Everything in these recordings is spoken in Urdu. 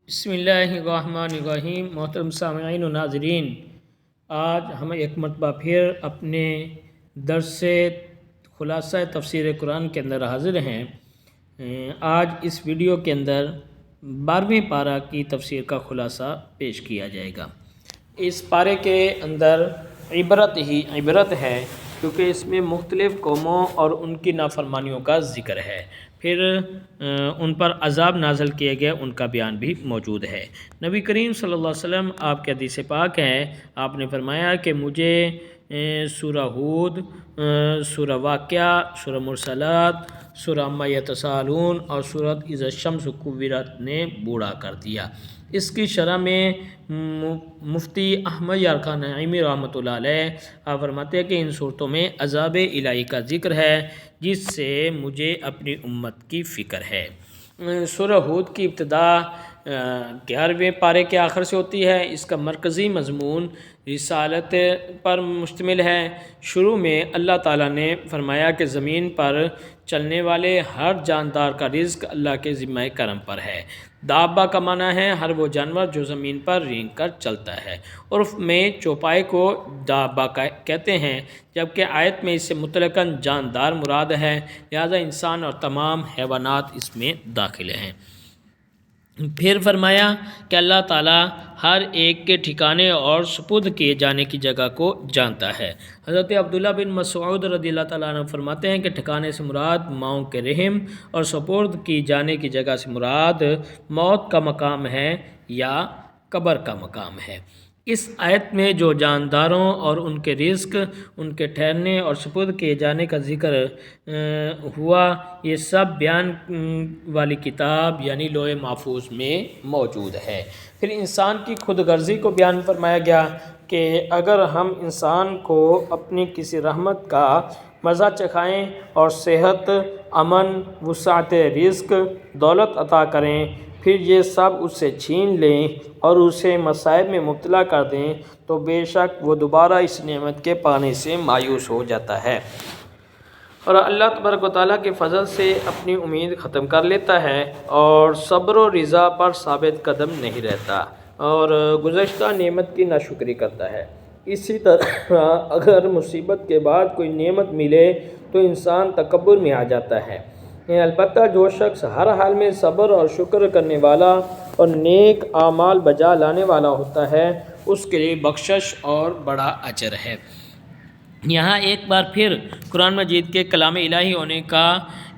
بسم اللہ الرحمن الرحیم۔ محترم سامعین و ناظرین، آج ہم ایک مرتبہ پھر اپنے درس خلاصہ تفسیر قرآن کے اندر حاضر ہیں۔ آج اس ویڈیو کے اندر 12ویں پارہ کی تفسیر کا خلاصہ پیش کیا جائے گا۔ اس پارے کے اندر عبرت ہی عبرت ہے، کیونکہ اس میں مختلف قوموں اور ان کی نافرمانیوں کا ذکر ہے، پھر ان پر عذاب نازل کیے گئے ان کا بیان بھی موجود ہے۔ نبی کریم صلی اللہ علیہ وسلم آپ کے حدیث پاک ہے، آپ نے فرمایا کہ مجھے سورہ ہود، سورہ واقعہ، سورہ مرسلات، سورہ عما یتساءلون اور سورۃ اذا الشمس کورت نے بوڑھا کر دیا۔ اس کی شرح میں مفتی احمد یارخان نعیمی رحمۃ اللہ علیہ آپ فرماتے ہیں کہ ان صورتوں میں عذاب الہی کا ذکر ہے، جس سے مجھے اپنی امت کی فکر ہے۔ سورہ ہود کی ابتدا 11ویں پارے کے آخر سے ہوتی ہے۔ اس کا مرکزی مضمون رسالت پر مشتمل ہے۔ شروع میں اللہ تعالیٰ نے فرمایا کہ زمین پر چلنے والے ہر جاندار کا رزق اللہ کے ذمہ کرم پر ہے۔ دابہ کا معنی ہے ہر وہ جانور جو زمین پر رینگ کر چلتا ہے۔ عرف میں چوپائے کو دابہ کہتے ہیں، جبکہ آیت میں اس سے مطلقاً جاندار مراد ہے، لہذا انسان اور تمام حیوانات اس میں داخل ہیں۔ پھر فرمایا کہ اللہ تعالیٰ ہر ایک کے ٹھکانے اور سپرد کیے جانے کی جگہ کو جانتا ہے۔ حضرت عبداللہ بن مسعود رضی اللہ تعالیٰ عنہ فرماتے ہیں کہ ٹھکانے سے مراد ماؤں کے رحم اور سپرد کی جانے کی جگہ سے مراد موت کا مقام ہے یا قبر کا مقام ہے۔ اس آیت میں جو جانداروں اور ان کے رزق، ان کے ٹھہرنے اور سپرد کیے جانے کا ذکر ہوا، یہ سب بیان والی کتاب یعنی لوح محفوظ میں موجود ہے۔ پھر انسان کی خود غرضی کو بیان فرمایا گیا کہ اگر ہم انسان کو اپنی کسی رحمت کا مزہ چکھائیں اور صحت، امن، وسعت رزق، دولت عطا کریں، پھر یہ سب اس سے چھین لیں اور اسے مصائب میں مبتلا کر دیں، تو بے شک وہ دوبارہ اس نعمت کے پانے سے مایوس ہو جاتا ہے اور اللہ تبارک و تعالیٰ کے فضل سے اپنی امید ختم کر لیتا ہے اور صبر و رضا پر ثابت قدم نہیں رہتا اور گزشتہ نعمت کی ناشکری کرتا ہے۔ اسی طرح اگر مصیبت کے بعد کوئی نعمت ملے تو انسان تکبر میں آ جاتا ہے۔ البتہ جو شخص ہر حال میں صبر اور شکر کرنے والا اور نیک اعمال بجا لانے والا ہوتا ہے، اس کے لیے بخشش اور بڑا اجر ہے۔ یہاں ایک بار پھر قرآن مجید کے کلام الہی ہونے کا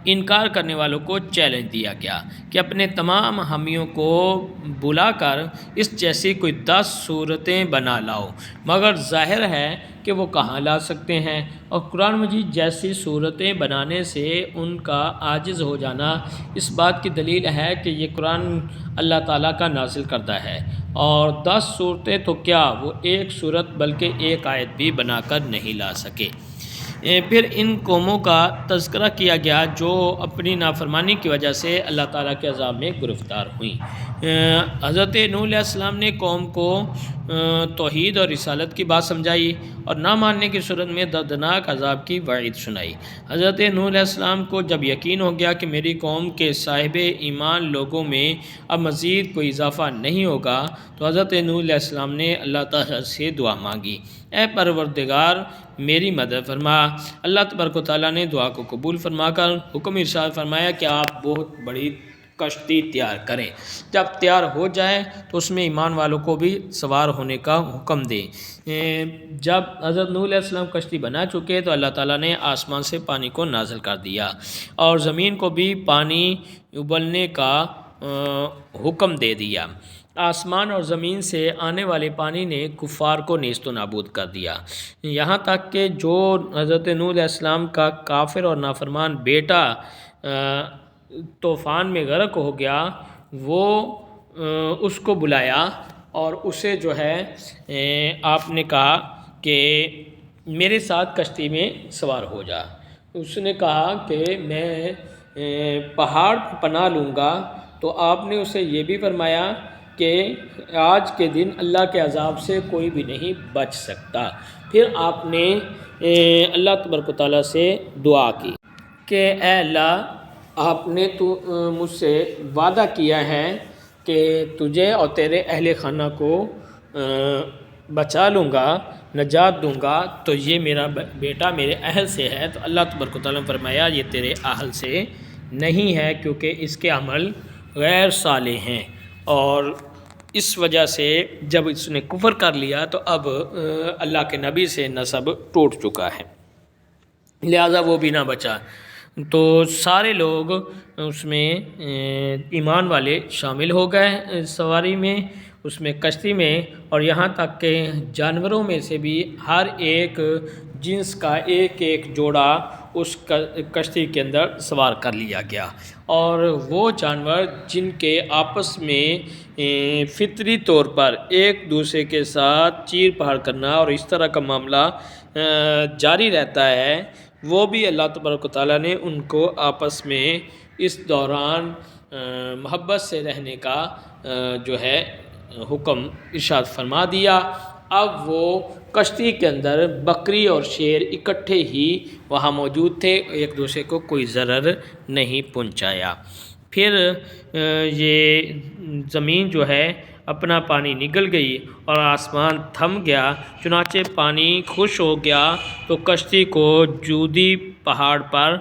انکار کرنے والوں کو چیلنج دیا گیا کہ اپنے تمام حامیوں کو بلا کر اس جیسی کوئی 10 صورتیں بنا لاؤ، مگر ظاہر ہے کہ وہ کہاں لا سکتے ہیں، اور قرآن مجید جیسی صورتیں بنانے سے ان کا عاجز ہو جانا اس بات کی دلیل ہے کہ یہ قرآن اللہ تعالیٰ کا نازل کردہ ہے، اور 10 صورتیں تو کیا، وہ ایک صورت بلکہ ایک آیت بھی بنا کر نہیں لا سکے۔ پھر ان قوموں کا تذکرہ کیا گیا جو اپنی نافرمانی کی وجہ سے اللہ تعالیٰ کے عذاب میں گرفتار ہوئیں۔ حضرت نوح علیہ السلام نے قوم کو توحید اور رسالت کی بات سمجھائی اور نہ ماننے کی صورت میں دردناک عذاب کی وعید سنائی۔ حضرت نوح علیہ السلام کو جب یقین ہو گیا کہ میری قوم کے صاحب ایمان لوگوں میں اب مزید کوئی اضافہ نہیں ہوگا، تو حضرت نوح علیہ السلام نے اللہ تعالیٰ سے دعا مانگی، اے پروردگار میری مدد فرما۔ اللہ تبارک و تعالیٰ نے دعا کو قبول فرما کر حکم ارشاد فرمایا کہ آپ بہت بڑی کشتی تیار کریں، جب تیار ہو جائے تو اس میں ایمان والوں کو بھی سوار ہونے کا حکم دیں۔ جب حضرت نوح علیہ السلام کشتی بنا چکے تو اللہ تعالیٰ نے آسمان سے پانی کو نازل کر دیا اور زمین کو بھی پانی ابلنے کا حکم دے دیا۔ آسمان اور زمین سے آنے والے پانی نے کفار کو نیست و نابود کر دیا، یہاں تک کہ جو حضرت نوح علیہ السلام کا کافر اور نافرمان بیٹا طوفان میں غرق ہو گیا، وہ اس کو بلایا اور اسے جو ہے آپ نے کہا کہ میرے ساتھ کشتی میں سوار ہو جا۔ اس نے کہا کہ میں پہاڑ پناہ لوں گا، تو آپ نے اسے یہ بھی فرمایا کہ آج کے دن اللہ کے عذاب سے کوئی بھی نہیں بچ سکتا۔ پھر آپ نے اللہ تبارک و تعالیٰ سے دعا کی کہ اے اللہ، آپ نے تو مجھ سے وعدہ کیا ہے کہ تجھے اور تیرے اہل خانہ کو بچا لوں گا، نجات دوں گا، تو یہ میرا بیٹا میرے اہل سے ہے۔ تو اللہ تبارک و تعالیٰ نے فرمایا یہ تیرے اہل سے نہیں ہے، کیونکہ اس کے عمل غیر صالح ہیں، اور اس وجہ سے جب اس نے کفر کر لیا تو اب اللہ کے نبی سے نسب ٹوٹ چکا ہے، لہذا وہ بھی نہ بچا۔ تو سارے لوگ اس میں ایمان والے شامل ہو گئے سواری میں، اس میں کشتی میں، اور یہاں تک کہ جانوروں میں سے بھی ہر ایک جنس کا ایک ایک جوڑا اس کشتی کے اندر سوار کر لیا گیا، اور وہ جانور جن کے آپس میں فطری طور پر ایک دوسرے کے ساتھ چیر پہاڑ کرنا اور اس طرح کا معاملہ جاری رہتا ہے، وہ بھی اللہ تبارک و تعالیٰ نے ان کو آپس میں اس دوران محبت سے رہنے کا جو ہے حکم ارشاد فرما دیا۔ اب وہ کشتی کے اندر بکری اور شیر اکٹھے ہی وہاں موجود تھے، ایک دوسرے کو کوئی ضرر نہیں پہنچایا۔ پھر یہ زمین جو ہے اپنا پانی نگل گئی اور آسمان تھم گیا، چنانچہ پانی خشک ہو گیا تو کشتی کو جودی پہاڑ پر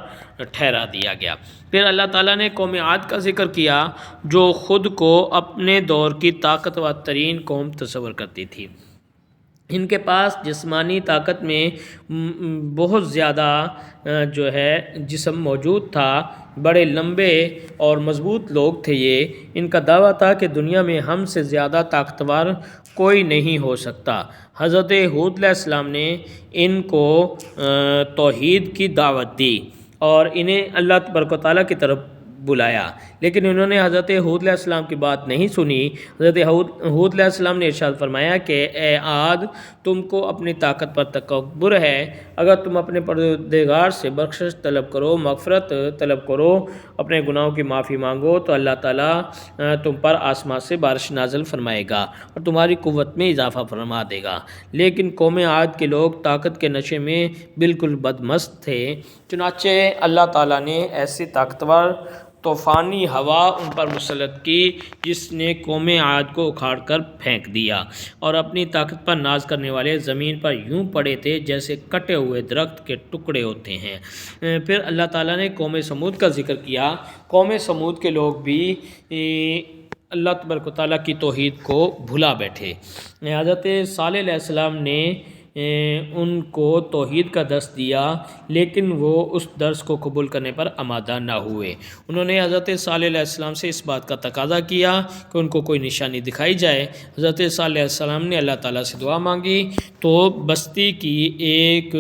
ٹھہرا دیا گیا۔ پھر اللہ تعالیٰ نے قوم عاد کا ذکر کیا، جو خود کو اپنے دور کی طاقتور ترین قوم تصور کرتی تھی۔ ان کے پاس جسمانی طاقت میں بہت زیادہ جو ہے جسم موجود تھا، بڑے لمبے اور مضبوط لوگ تھے یہ۔ ان کا دعویٰ تھا کہ دنیا میں ہم سے زیادہ طاقتور کوئی نہیں ہو سکتا۔ حضرت ہود علیہ السلام نے ان کو توحید کی دعوت دی اور انہیں اللہ تبارک و تعالیٰ کی طرف بلایا، لیکن انہوں نے حضرت ہود علیہ السلام کی بات نہیں سنی۔ حضرت ہود علیہ السلام نے ارشاد فرمایا کہ اے عاد، تم کو اپنی طاقت پر تکبر ہے، اگر تم اپنے پروردگار سے بخشش طلب کرو، مغفرت طلب کرو، اپنے گناہوں کی معافی مانگو تو اللہ تعالیٰ تم پر آسمان سے بارش نازل فرمائے گا اور تمہاری قوت میں اضافہ فرما دے گا۔ لیکن قوم عاد کے لوگ طاقت کے نشے میں بالکل بدمست تھے، چنانچہ اللہ تعالیٰ نے ایسی طاقتور طوفانی ہوا ان پر مسلط کی جس نے قوم عاد کو اکھاڑ کر پھینک دیا، اور اپنی طاقت پر ناز کرنے والے زمین پر یوں پڑے تھے جیسے کٹے ہوئے درخت کے ٹکڑے ہوتے ہیں۔ پھر اللہ تعالیٰ نے قوم سمود کا ذکر کیا۔ قوم سمود کے لوگ بھی اللہ تبارک و تعالیٰ کی توحید کو بھلا بیٹھے۔ حضرت صالح علیہ السلام نے ان کو توحید کا درس دیا، لیکن وہ اس درس کو قبول کرنے پر آمادہ نہ ہوئے۔ انہوں نے حضرت صالح علیہ السلام سے اس بات کا تقاضا کیا کہ ان کو کوئی نشانی دکھائی جائے۔ حضرت صالح علیہ السلام نے اللہ تعالیٰ سے دعا مانگی تو بستی کی ایک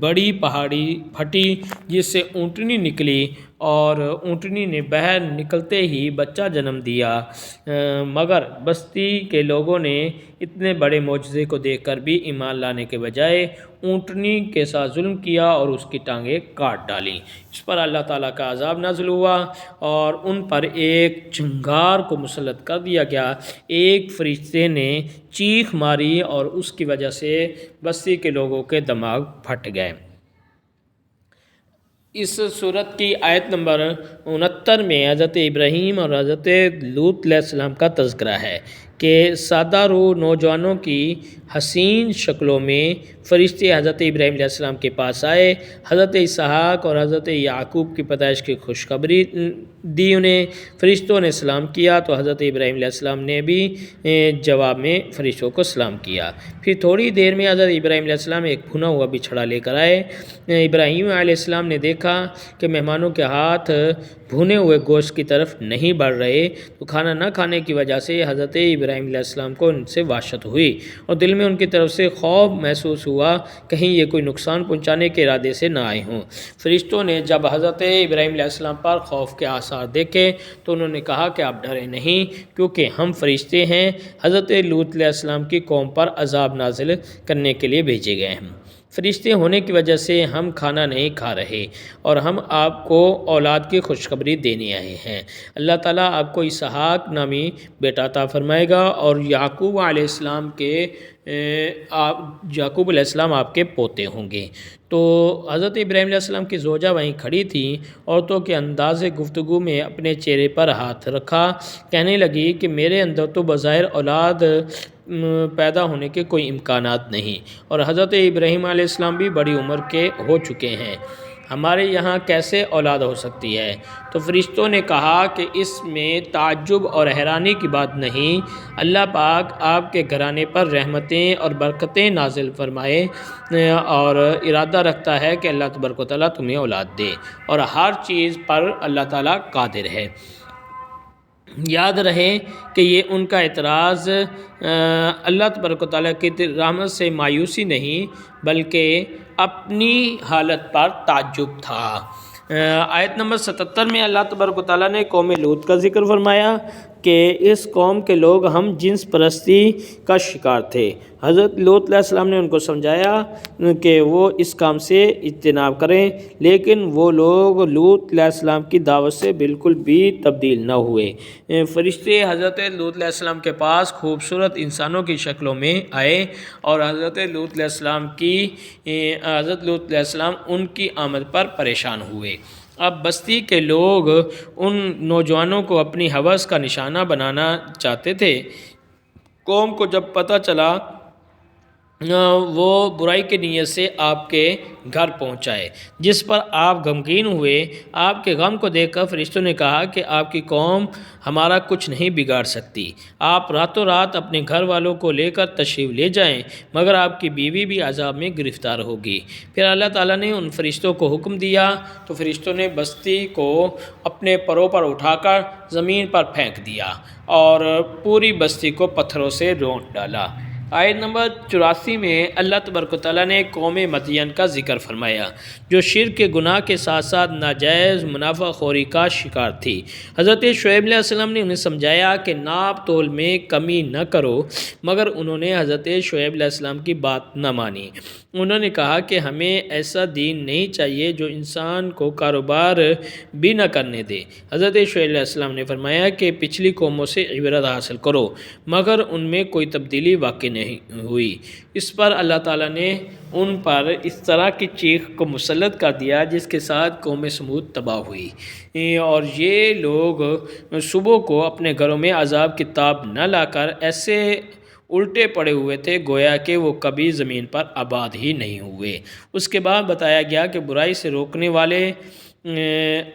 بڑی پہاڑی پھٹی جس سے اونٹنی نکلی، اور اونٹنی نے باہر نکلتے ہی بچہ جنم دیا، مگر بستی کے لوگوں نے اتنے بڑے معجزے کو دیکھ کر بھی ایمان لانے کے بجائے اونٹنی کے ساتھ ظلم کیا اور اس کی ٹانگیں کاٹ ڈالیں۔ اس پر اللہ تعالیٰ کا عذاب نازل ہوا اور ان پر ایک چنگار کو مسلط کر دیا گیا۔ ایک فرشتے نے چیخ ماری اور اس کی وجہ سے بستی کے لوگوں کے دماغ پھٹ گئے۔ اس صورت کی آیت نمبر 69 میں حضرت ابراہیم اور حضرت لوط علیہ السلام کا تذکرہ ہے کہ سادہ روح نوجوانوں کی حسین شکلوں میں فرشتے حضرت ابراہیم علیہ السلام کے پاس آئے۔ حضرت اسحاق اور حضرت یعقوب کی پیدائش کی خوشخبری دی انہیں۔ فرشتوں نے سلام کیا تو حضرت ابراہیم علیہ السلام نے بھی جواب میں فرشتوں کو سلام کیا۔ پھر تھوڑی دیر میں حضرت ابراہیم علیہ السلام ایک بھنا ہوا بچھڑا لے کر آئے۔ ابراہیم علیہ السلام نے دیکھا کہ مہمانوں کے ہاتھ بھنے ہوئے گوشت کی طرف نہیں بڑھ رہے، تو کھانا نہ کھانے کی وجہ سے حضرت ابراہیم علیہ السلام کو ان سے وحشت ہوئی اور دل میں ان کی طرف سے خوف محسوس ہوا، کہیں یہ کوئی نقصان پہنچانے کے ارادے سے نہ آئے ہوں۔ فرشتوں نے جب حضرت ابراہیم علیہ السلام پر خوف کے آثار دیکھے تو انہوں نے کہا کہ آپ ڈریں نہیں، کیونکہ ہم فرشتے ہیں، حضرت لوط علیہ السلام کی قوم پر عذاب نازل کرنے کے لیے بھیجے گئے ہیں۔ فرشتے ہونے کی وجہ سے ہم کھانا نہیں کھا رہے اور ہم آپ کو اولاد کی خوشخبری دینے آئے ہیں۔ اللہ تعالیٰ آپ کو اسحاق نامی بیٹا عطا فرمائے گا اور یعقوب علیہ السلام آپ کے پوتے ہوں گے۔ تو حضرت ابراہیم علیہ السلام کی زوجہ وہیں کھڑی تھیں۔ عورتوں کے انداز گفتگو میں اپنے چہرے پر ہاتھ رکھا، کہنے لگی کہ میرے اندر تو بظاہر اولاد پیدا ہونے کے کوئی امکانات نہیں، اور حضرت ابراہیم علیہ السلام بھی بڑی عمر کے ہو چکے ہیں، ہمارے یہاں کیسے اولاد ہو سکتی ہے؟ تو فرشتوں نے کہا کہ اس میں تعجب اور حیرانی کی بات نہیں، اللہ پاک آپ کے گھرانے پر رحمتیں اور برکتیں نازل فرمائے اور ارادہ رکھتا ہے کہ اللہ تبارک و تعالیٰ تمہیں اولاد دے، اور ہر چیز پر اللہ تعالیٰ قادر ہے۔ یاد رہے کہ یہ ان کا اعتراض اللہ تبارک و تعالیٰ کی رحمت سے مایوسی نہیں بلکہ اپنی حالت پر تعجب تھا۔ آیت نمبر 77 میں اللہ تبارک و تعالیٰ نے قوم لوط کا ذکر فرمایا کہ اس قوم کے لوگ ہم جنس پرستی کا شکار تھے۔ حضرت لوط علیہ السلام نے ان کو سمجھایا کہ وہ اس کام سے اجتناب کریں، لیکن وہ لوگ لوط علیہ السلام کی دعوت سے بالکل بھی تبدیل نہ ہوئے۔ فرشتے حضرت لوط علیہ السلام کے پاس خوبصورت انسانوں کی شکلوں میں آئے اور حضرت لوط علیہ السلام ان کی آمد پر پریشان ہوئے۔ اب بستی کے لوگ ان نوجوانوں کو اپنی ہوس کا نشانہ بنانا چاہتے تھے۔ قوم کو جب پتہ چلا وہ برائی کی نیت سے آپ کے گھر پہنچائے، جس پر آپ غمگین ہوئے۔ آپ کے غم کو دیکھ کر فرشتوں نے کہا کہ آپ کی قوم ہمارا کچھ نہیں بگاڑ سکتی، آپ راتوں رات اپنے گھر والوں کو لے کر تشریف لے جائیں، مگر آپ کی بیوی بھی عذاب میں گرفتار ہوگی۔ پھر اللہ تعالیٰ نے ان فرشتوں کو حکم دیا تو فرشتوں نے بستی کو اپنے پروں پر اٹھا کر زمین پر پھینک دیا اور پوری بستی کو پتھروں سے رونٹ ڈالا۔ آیت نمبر 84 میں اللہ تبارک و تعالیٰ نے قوم مدین کا ذکر فرمایا، جو شرک کے گناہ کے ساتھ ساتھ ناجائز منافع خوری کا شکار تھی۔ حضرت شعیب علیہ السلام نے انہیں سمجھایا کہ ناپ تول میں کمی نہ کرو، مگر انہوں نے حضرت شعیب علیہ السلام کی بات نہ مانی۔ انہوں نے کہا کہ ہمیں ایسا دین نہیں چاہیے جو انسان کو کاروبار بھی نہ کرنے دے۔ حضرت شعیب علیہ السلام نے فرمایا کہ پچھلی قوموں سے عبرت حاصل کرو، مگر ان میں کوئی تبدیلی واقع نہیں ہوئی۔ اس پر اللہ تعالیٰ نے ان پر اس طرح کی چیخ کو مسلط کر دیا جس کے ساتھ قوم سمود تباہ ہوئی، اور یہ لوگ صبح کو اپنے گھروں میں عذاب کی تاب نہ لا کر ایسے الٹے پڑے ہوئے تھے گویا کہ وہ کبھی زمین پر آباد ہی نہیں ہوئے۔ اس کے بعد بتایا گیا کہ برائی سے روکنے والے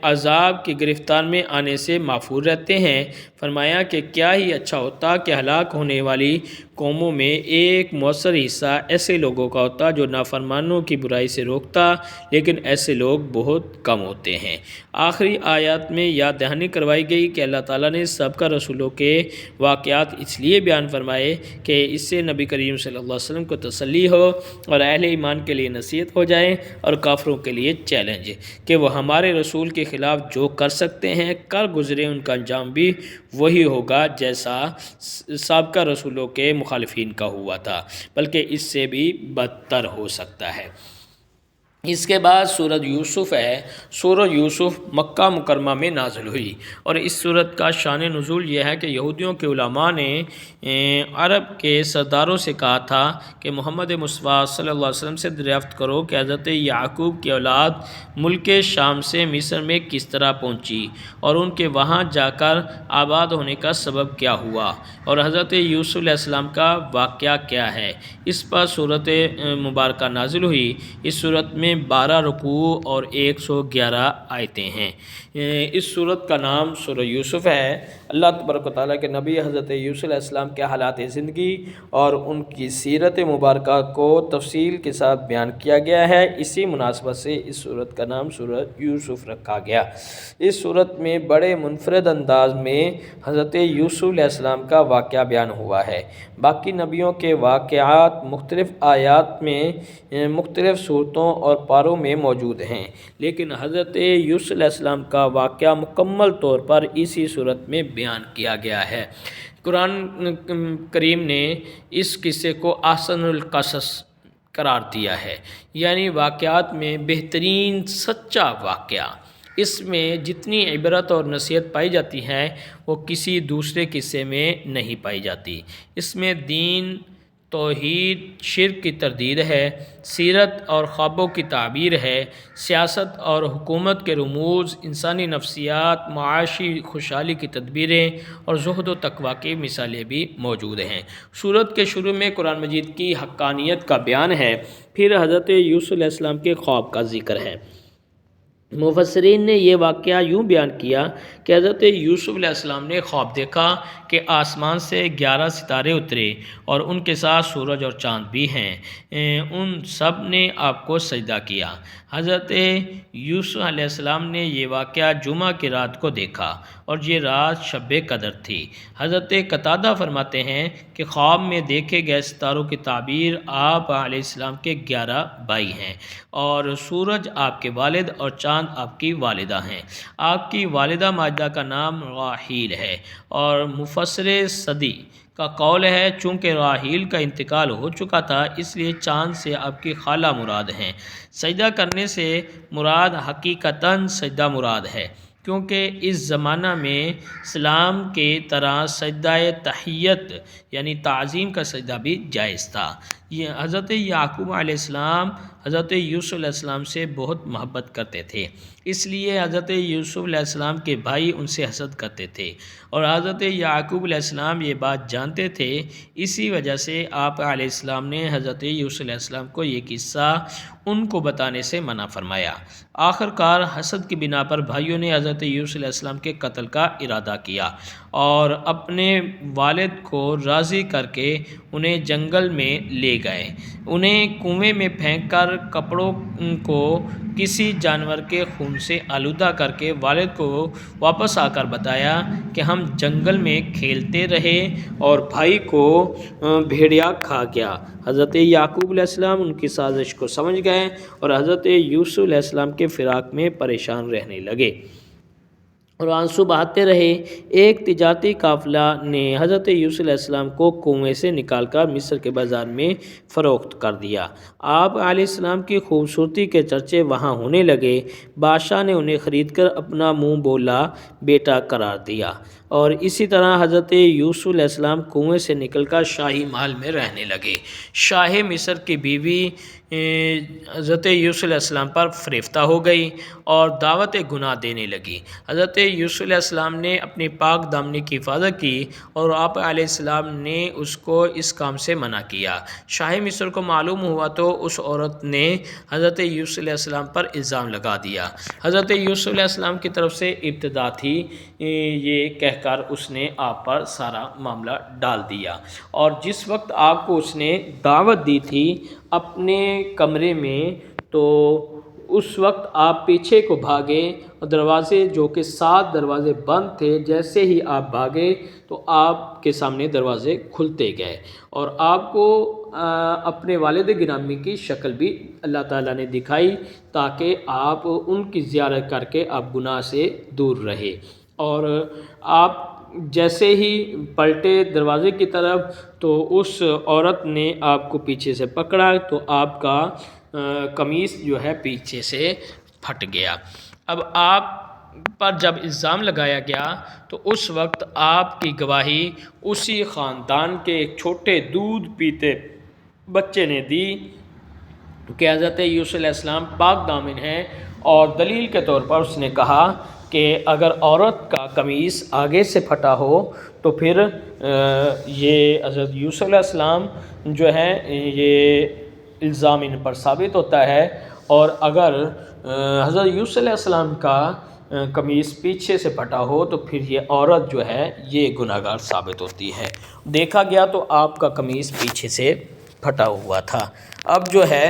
عذاب کی گرفتار میں آنے سے محفوظ رہتے ہیں۔ فرمایا کہ کیا ہی اچھا ہوتا کہ ہلاک ہونے والی قوموں میں ایک مؤثر حصہ ایسے لوگوں کا ہوتا جو نافرمانوں کی برائی سے روکتا، لیکن ایسے لوگ بہت کم ہوتے ہیں۔ آخری آیات میں یاد دہانی کروائی گئی کہ اللہ تعالیٰ نے سابقہ رسولوں کے واقعات اس لیے بیان فرمائے کہ اس سے نبی کریم صلی اللہ علیہ وسلم کو تسلی ہو اور اہل ایمان کے لیے نصیحت ہو جائے اور کافروں کے لیے چیلنج کہ وہ ہمارے رسول کے خلاف جو کر سکتے ہیں کر گزرے، ان کا انجام بھی وہی ہوگا جیسا سابقہ رسولوں کے مخالفین کا ہوا تھا، بلکہ اس سے بھی بدتر ہو سکتا ہے۔ اس کے بعد سورۃ یوسف ہے۔ سورۃ یوسف مکہ مکرمہ میں نازل ہوئی، اور اس سورت کا شان نزول یہ ہے کہ یہودیوں کے علماء نے عرب کے سرداروں سے کہا تھا کہ محمد مصطفیٰ صلی اللہ علیہ وسلم سے دریافت کرو کہ حضرت یعقوب کی اولاد ملک شام سے مصر میں کس طرح پہنچی اور ان کے وہاں جا کر آباد ہونے کا سبب کیا ہوا، اور حضرت یوسف علیہ السلام کا واقعہ کیا ہے۔ اس پر سورت مبارکہ نازل ہوئی۔ اس سورت میں 12 رکوع اور 111 آیتیں ہیں۔ اس سورت کا نام سورہ یوسف ہے۔ اللہ تبارک و تعالیٰ کے نبی حضرت یوسف علیہ السلام کے حالات زندگی اور ان کی سیرت مبارکہ کو تفصیل کے ساتھ بیان کیا گیا ہے، اسی مناسبت سے اس سورت کا نام سورہ یوسف رکھا گیا۔ اس سورت میں بڑے منفرد انداز میں حضرت یوسف علیہ السلام کا واقعہ بیان ہوا ہے۔ باقی نبیوں کے واقعات مختلف آیات میں مختلف صورتوں اور پاروں میں موجود ہیں، لیکن حضرت یوسف علیہ السلام کا واقعہ مکمل طور پر اسی صورت میں بیان کیا گیا ہے۔ قرآن کریم نے اس قصے کو احسن القصص قرار دیا ہے، یعنی واقعات میں بہترین سچا واقعہ۔ اس میں جتنی عبرت اور نصیحت پائی جاتی ہے وہ کسی دوسرے قصے میں نہیں پائی جاتی۔ اس میں دین توحید شرک کی تردید ہے، سیرت اور خوابوں کی تعبیر ہے، سیاست اور حکومت کے رموز، انسانی نفسیات، معاشی خوشحالی کی تدبیریں اور زہد و تقویٰ کی مثالیں بھی موجود ہیں۔ سورت کے شروع میں قرآن مجید کی حقانیت کا بیان ہے، پھر حضرت یوسف علیہ السلام کے خواب کا ذکر ہے۔ مفسرین نے یہ واقعہ یوں بیان کیا کہ حضرت یوسف علیہ السلام نے خواب دیکھا کہ آسمان سے 11 ستارے اترے اور ان کے ساتھ سورج اور چاند بھی ہیں، ان سب نے آپ کو سجدہ کیا۔ حضرت یوسف علیہ السلام نے یہ واقعہ جمعہ کی رات کو دیکھا اور یہ رات شب قدر تھی۔ حضرت قتادہ فرماتے ہیں کہ خواب میں دیکھے گئے ستاروں کی تعبیر آپ علیہ السلام کے 11 بھائی ہیں اور سورج آپ کے والد اور چاند آپ کی والدہ ہیں۔ آپ کی والدہ ماجدہ کا نام راحیل ہے اور مفسر صدی کا قول ہے چونکہ راحیل کا انتقال ہو چکا تھا اس لیے چاند سے آپ کی خالہ مراد ہیں۔ سجدہ کرنے سے مراد حقیقتاً سجدہ مراد ہے، کیونکہ اس زمانہ میں اسلام کی طرح سجدہ تحیت یعنی تعظیم کا سجدہ بھی جائز تھا۔ یہ حضرت یعقوب علیہ السلام حضرت یوسف علیہ السلام سے بہت محبت کرتے تھے، اس لیے حضرت یوسف علیہ السلام کے بھائی ان سے حسد کرتے تھے اور حضرت یعقوب علیہ السلام یہ بات جانتے تھے، اسی وجہ سے آپ علیہ السلام نے حضرت یوسف علیہ السلام کو یہ قصہ ان کو بتانے سے منع فرمایا۔ آخر کار حسد کی بنا پر بھائیوں نے حضرت یوسف علیہ السلام کے قتل کا ارادہ کیا اور اپنے والد کو راضی کر کے انہیں جنگل میں لے گئے۔ انہیں کنویں میں پھینک کر کپڑوں کو کسی جانور کے خون سے آلودہ کر کے والد کو واپس آ کر بتایا کہ ہم جنگل میں کھیلتے رہے اور بھائی کو بھیڑیا کھا گیا۔ حضرت یعقوب علیہ السلام ان کی سازش کو سمجھ گئے اور حضرت یوسف علیہ السلام کے فراق میں پریشان رہنے لگے اور آنسو بہاتے رہے۔ ایک تجارتی قافلہ نے حضرت یوسف علیہ السلام کو کنویں سے نکال کر مصر کے بازار میں فروخت کر دیا۔ آپ علیہ السلام کی خوبصورتی کے چرچے وہاں ہونے لگے، بادشاہ نے انہیں خرید کر اپنا منہ بولا بیٹا قرار دیا اور اسی طرح حضرت یوسف علیہ السلام کنویں سے نکل کر شاہی محل میں رہنے لگے۔ شاہ مصر کی بیوی حضرت یوسف علیہ السلام پر فریفتہ ہو گئی اور دعوت گناہ دینے لگی۔ حضرت یوسف علیہ السلام نے اپنی پاک دامنی کی حفاظت کی اور آپ علیہ السلام نے اس کو اس کام سے منع کیا۔ شاہ مصر کو معلوم ہوا تو اس عورت نے حضرت یوسف علیہ السلام پر الزام لگا دیا۔ حضرت یوسف علیہ السلام کی طرف سے ابتدا تھی، یہ کہہ کر اس نے آپ پر سارا معاملہ ڈال دیا اور جس وقت آپ کو اس نے دعوت دی تھی اپنے کمرے میں تو اس وقت آپ پیچھے کو بھاگے اور دروازے جو کہ 7 دروازے بند تھے، جیسے ہی آپ بھاگے تو آپ کے سامنے دروازے کھلتے گئے اور آپ کو اپنے والد گرامی کی شکل بھی اللہ تعالیٰ نے دکھائی تاکہ آپ ان کی زیارت کر کے آپ گناہ سے دور رہے۔ اور آپ جیسے ہی پلٹے دروازے کی طرف تو اس عورت نے آپ کو پیچھے سے پکڑا تو آپ کا قمیص جو ہے پیچھے سے پھٹ گیا۔ اب آپ پر جب الزام لگایا گیا تو اس وقت آپ کی گواہی اسی خاندان کے ایک چھوٹے دودھ پیتے بچے نے دی کہ حضرت یوسف علیہ السلام پاک دامن ہیں، اور دلیل کے طور پر اس نے کہا کہ اگر عورت کا قمیص آگے سے پھٹا ہو تو پھر یہ حضرت یوسف علیہ السلام جو ہے یہ الزام ان پر ثابت ہوتا ہے، اور اگر حضرت یوسف علیہ السلام کا قمیص پیچھے سے پھٹا ہو تو پھر یہ عورت جو ہے یہ گناہ گار ثابت ہوتی ہے۔ دیکھا گیا تو آپ کا قمیص پیچھے سے پھٹا ہوا تھا۔ اب جو ہے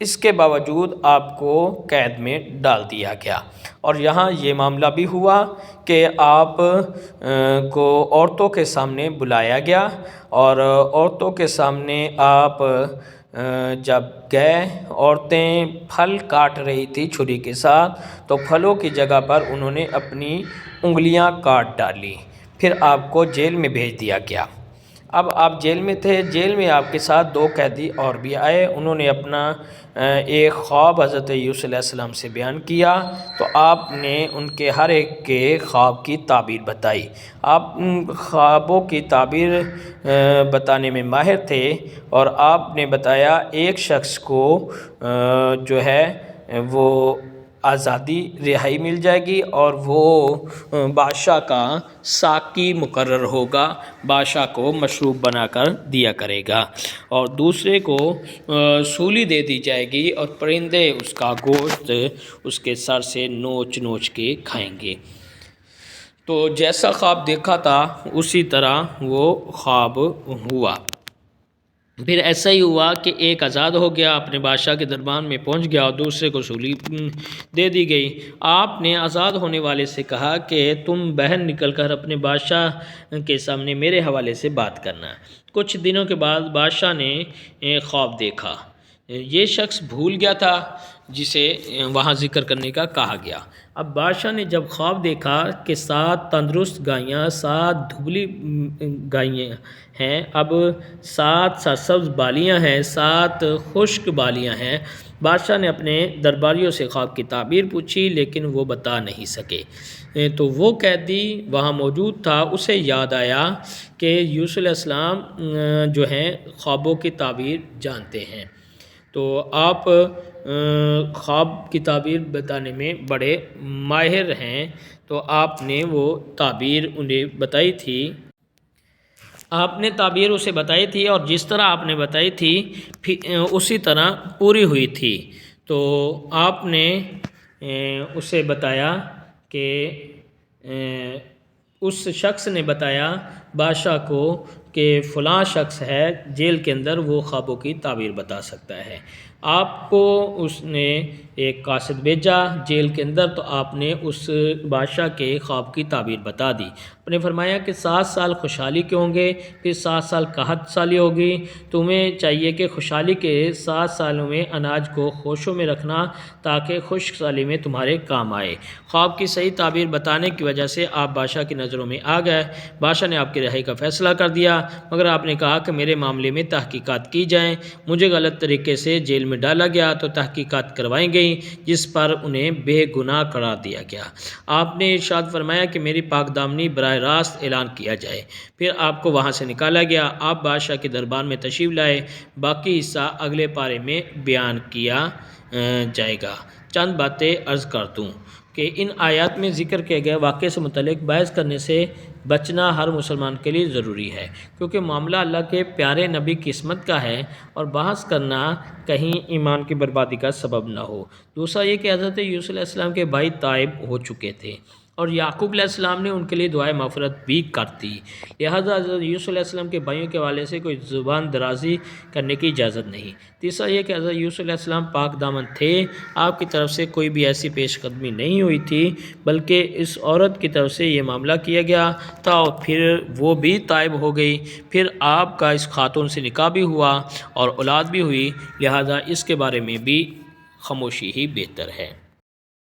اس کے باوجود آپ کو قید میں ڈال دیا گیا اور یہاں یہ معاملہ بھی ہوا کہ آپ کو عورتوں کے سامنے بلایا گیا اور عورتوں کے سامنے آپ جب گئے، عورتیں پھل کاٹ رہی تھی چھری کے ساتھ تو پھلوں کی جگہ پر انہوں نے اپنی انگلیاں کاٹ ڈالی، پھر آپ کو جیل میں بھیج دیا گیا۔ اب آپ جیل میں تھے، جیل میں آپ کے ساتھ 2 قیدی اور بھی آئے، انہوں نے اپنا ایک خواب حضرت یوسف علیہ السلام سے بیان کیا، تو آپ نے ان کے ہر ایک کے خواب کی تعبیر بتائی۔ آپ خوابوں کی تعبیر بتانے میں ماہر تھے، اور آپ نے بتایا ایک شخص کو جو ہے وہ آزادی رہائی مل جائے گی، اور وہ بادشاہ کا ساقی مقرر ہوگا، بادشاہ کو مشروب بنا کر دیا کرے گا، اور دوسرے کو سولی دے دی جائے گی، اور پرندے اس کا گوشت اس کے سر سے نوچ نوچ کے کھائیں گے۔ تو جیسا خواب دیکھا تھا اسی طرح وہ خواب ہوا۔ پھر ایسا ہی ہوا کہ ایک آزاد ہو گیا، اپنے بادشاہ کے دربار میں پہنچ گیا، اور دوسرے کو سولی دے دی گئی۔ آپ نے آزاد ہونے والے سے کہا کہ تم باہر نکل کر اپنے بادشاہ کے سامنے میرے حوالے سے بات کرنا۔ کچھ دنوں کے بعد بادشاہ نے خواب دیکھا۔ یہ شخص بھول گیا تھا جسے وہاں ذکر کرنے کا کہا گیا۔ اب بادشاہ نے جب خواب دیکھا کہ 7 تندرست گائیاں، 7 دبلی گائیاں ہیں، اب 7 سرسبز بالیاں ہیں، 7 خشک بالیاں ہیں، بادشاہ نے اپنے درباریوں سے خواب کی تعبیر پوچھی لیکن وہ بتا نہیں سکے۔ تو وہ قیدی وہاں موجود تھا، اسے یاد آیا کہ یوسف علیہ السلام جو ہیں خوابوں کی تعبیر جانتے ہیں، تو آپ خواب کی تعبیر بتانے میں بڑے ماہر ہیں، تو آپ نے وہ تعبیر انہیں بتائی تھی۔ آپ نے تعبیر اسے بتائی تھی، اور جس طرح آپ نے بتائی تھی اسی طرح پوری ہوئی تھی۔ تو آپ نے اسے بتایا کہ اس شخص نے بتایا بادشاہ کو کہ فلاں شخص ہے جیل کے اندر، وہ خوابوں کی تعبیر بتا سکتا ہے۔ آپ کو اس نے ایک قاصد بھیجا جیل کے اندر، تو آپ نے اس بادشاہ کے خواب کی تعبیر بتا دی۔ آپ نے فرمایا کہ 7 سال خوشحالی کے ہوں گے، پھر 7 سال قحط سالی ہوگی، تمہیں چاہیے کہ خوشحالی کے 7 سالوں میں اناج کو خوشوں میں رکھنا تاکہ خشک سالی میں تمہارے کام آئے۔ خواب کی صحیح تعبیر بتانے کی وجہ سے آپ بادشاہ کی نظروں میں آ گئے۔ بادشاہ نے آپ کی رہائی کا فیصلہ کر دیا، مگر آپ نے کہا کہ میرے معاملے میں تحقیقات کی جائیں۔ مجھے غلط طریقے سے جیل میں ڈالا گیا تو تحقیقات کروائیں گئیں، جس پر انہیں بے گناہ قرار دیا گیا۔ آپ نے ارشاد فرمایا کہ میری پاک دامنی براہ راست اعلان کیا جائے۔ پھر آپ کو وہاں سے نکالا گیا، آپ بادشاہ کے دربار میں تشریف لائے۔ باقی حصہ اگلے پارے میں بیان کیا جائے گا۔ چند باتیں عرض کر دوں کہ ان آیات میں ذکر کیے گئے واقعے سے متعلق بحث کرنے سے بچنا ہر مسلمان کے لیے ضروری ہے، کیونکہ معاملہ اللہ کے پیارے نبی کی عصمت کا ہے، اور بحث کرنا کہیں ایمان کی بربادی کا سبب نہ ہو۔ دوسرا یہ کہ حضرت یوسف علیہ السلام کے بھائی تائب ہو چکے تھے، اور یعقوب علیہ السلام نے ان کے لیے دعائے مغفرت بھی کر دی، لہذا حضرت یوسف علیہ السلام کے بھائیوں کے حوالے سے کوئی زبان درازی کرنے کی اجازت نہیں۔ تیسرا یہ کہ حضرت یوسف علیہ السلام پاک دامن تھے، آپ کی طرف سے کوئی بھی ایسی پیش قدمی نہیں ہوئی تھی، بلکہ اس عورت کی طرف سے یہ معاملہ کیا گیا تھا، اور پھر وہ بھی تائب ہو گئی، پھر آپ کا اس خاتون سے نکاح بھی ہوا اور اولاد بھی ہوئی، لہذا اس کے بارے میں بھی خاموشی ہی بہتر ہے۔